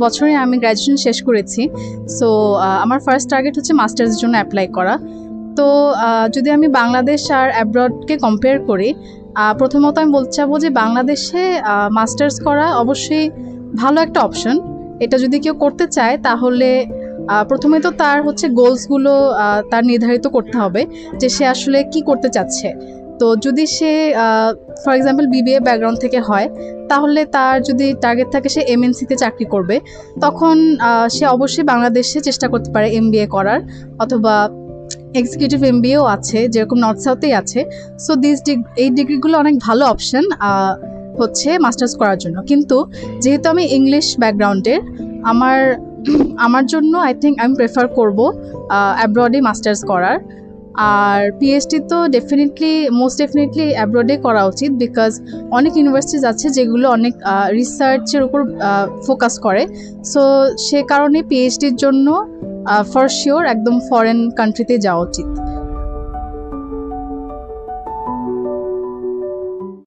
বছরে আমি গ্র্যাজুয়েশন শেষ করেছি। সো আমার ফার্স্ট টার্গেট হচ্ছে মাস্টার্সের জন্য অ্যাপ্লাই করা। তো যদি আমি বাংলাদেশ আর অ্যাব্রডকে কম্পেয়ার করি, প্রথমত আমি বলতে চাবো যে বাংলাদেশে মাস্টার্স করা অবশ্যই ভালো একটা অপশন। এটা যদি কেউ করতে চায় তাহলে প্রথমে তো তার হচ্ছে গোলসগুলো তার নির্ধারিত করতে হবে যে সে আসলে কি করতে চাচ্ছে। তো যদি সে ফর এক্সাম্পল বিবিএ ব্যাকগ্রাউন্ড থেকে হয়, তাহলে তার যদি টার্গেট থাকে সে এমএনসিতে চাকরি করবে, তখন সে অবশ্যই বাংলাদেশে চেষ্টা করতে পারে এমবিএ করার, অথবা এক্সিকিউটিভ এমবিএও আছে, যেরকম নর্থ সাউথেই আছে। সো এই ডিগ্রিগুলো অনেক ভালো অপশন হচ্ছে মাস্টার্স করার জন্য। কিন্তু যেহেতু আমি ইংলিশ ব্যাকগ্রাউন্ডের, আমার আমার জন্য আই থিঙ্ক আমি প্রেফার করবো অ্যাব্রডে মাস্টার্স করার। আর পিএইচডি তো মোস্ট ডেফিনেটলি অ্যাব্রডে করা উচিত, বিকজ অনেক ইউনিভার্সিটিজ আছে যেগুলো অনেক রিসার্চের উপর ফোকাস করে। সো সে কারণে পিএইচডির জন্য ফর শিওর একদম ফরেন কান্ট্রিতে যাওয়া উচিত।